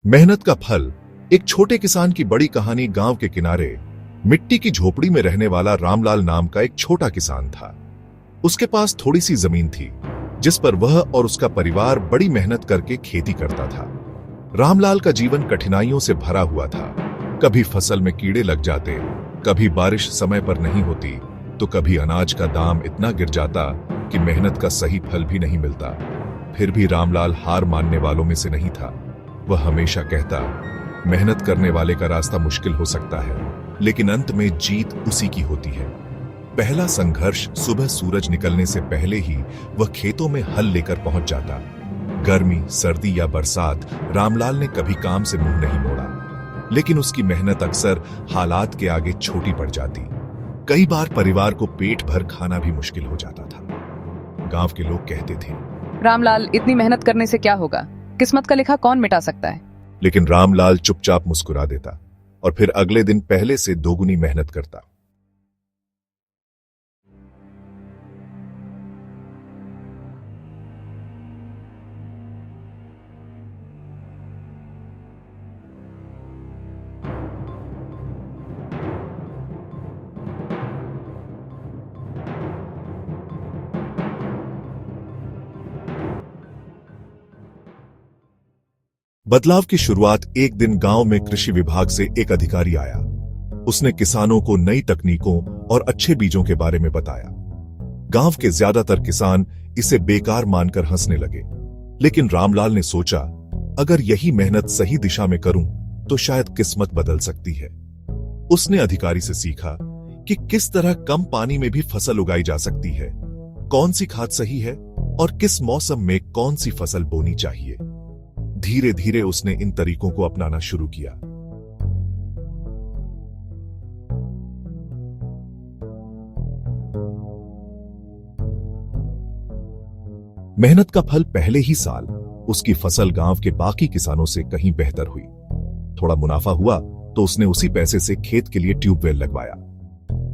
मेहनत का फल। एक छोटे किसान की बड़ी कहानी। गांव के किनारे मिट्टी की झोपड़ी में रहने वाला रामलाल नाम का एक छोटा किसान था। उसके पास थोड़ी सी जमीन थी जिस पर वह और उसका परिवार बड़ी मेहनत करके खेती करता था। रामलाल का जीवन कठिनाइयों से भरा हुआ था। कभी फसल में कीड़े लग जाते, कभी बारिश समय पर नहीं होती, तो कभी अनाज का दाम इतना गिर जाता कि मेहनत का सही फल भी नहीं मिलता। फिर भी रामलाल हार मानने वालों में से नहीं था। वह हमेशा कहता, मेहनत करने वाले का रास्ता मुश्किल हो सकता है, लेकिन अंत में जीत उसी की होती है। पहला संघर्ष सुबह सूरज निकलने से पहले ही वह खेतों में हल लेकर पहुंच जाता। गर्मी, सर्दी या बरसात, रामलाल ने कभी काम से मुंह नहीं मोड़ा, लेकिन उसकी मेहनत अक्सर हालात के आगे छोटी पड़ जाती। कई बार परिवार को पेट भर खाना भी मुश्किल हो जाता था। गांव के लोग कहते थे, रामलाल, इतनी मेहनत करने से क्या होगा? किस्मत का लिखा कौन मिटा सकता है? लेकिन रामलाल चुपचाप मुस्कुरा देता और फिर अगले दिन पहले से दोगुनी मेहनत करता। बदलाव की शुरुआत एक दिन गांव में कृषि विभाग से एक अधिकारी आया। उसने किसानों को नई तकनीकों और अच्छे बीजों के बारे में बताया। गांव के ज्यादातर किसान इसे बेकार मानकर हंसने लगे, लेकिन रामलाल ने सोचा, अगर यही मेहनत सही दिशा में करूं तो शायद किस्मत बदल सकती है। उसने अधिकारी से सीखा कि किस तरह कम पानी में भी फसल उगाई जा सकती है, कौन सी खाद सही है और किस मौसम में कौन सी फसल बोनी चाहिए। धीरे धीरे उसने इन तरीकों को अपनाना शुरू किया। मेहनत का फल पहले ही साल उसकी फसल गांव के बाकी किसानों से कहीं बेहतर हुई। थोड़ा मुनाफा हुआ तो उसने उसी पैसे से खेत के लिए ट्यूबवेल लगवाया।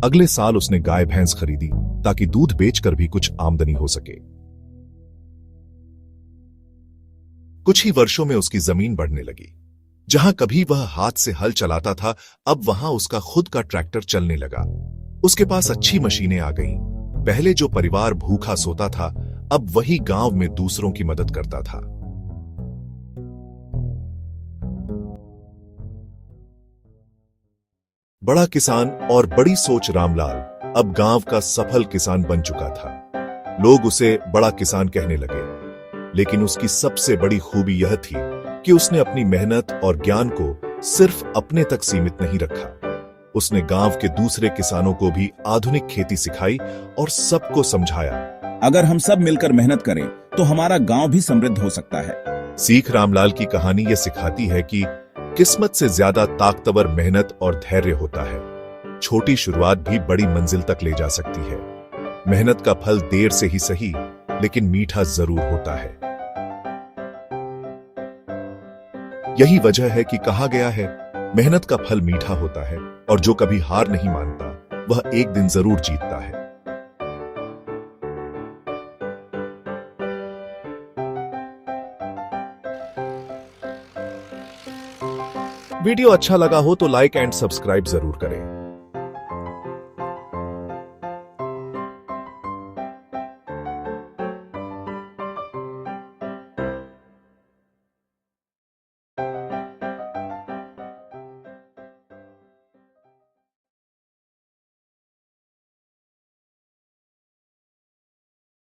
अगले साल उसने गाय भैंस खरीदी ताकि दूध बेचकर भी कुछ आमदनी हो सके। कुछ ही वर्षों में उसकी जमीन बढ़ने लगी। जहां कभी वह हाथ से हल चलाता था, अब वहां उसका खुद का ट्रैक्टर चलने लगा। उसके पास अच्छी मशीनें आ गईं। पहले जो परिवार भूखा सोता था, अब वही गांव में दूसरों की मदद करता था। बड़ा किसान और बड़ी सोच रामलाल अब गांव का सफल किसान बन चुका था। लोग उसे बड़ा किसान कहने लगे, लेकिन उसकी सबसे बड़ी खूबी यह थी कि उसने अपनी मेहनत और ज्ञान को सिर्फ अपने तक सीमित नहीं रखा। उसने गांव के दूसरे किसानों को भी आधुनिक खेती सिखाई और सबको समझाया, अगर हम सब मिलकर मेहनत करें तो हमारा गांव भी समृद्ध हो सकता है। सीख रामलाल की कहानी यह सिखाती है कि किस्मत से ज्यादा ताकतवर मेहनत और धैर्य होता है। छोटी शुरुआत भी बड़ी मंजिल तक ले जा सकती है। मेहनत का फल देर से ही सही, लेकिन मीठा जरूर होता है। यही वजह है कि कहा गया है, मेहनत का फल मीठा होता है और जो कभी हार नहीं मानता वह एक दिन जरूर जीतता है। वीडियो अच्छा लगा हो तो लाइक एंड सब्सक्राइब जरूर करें।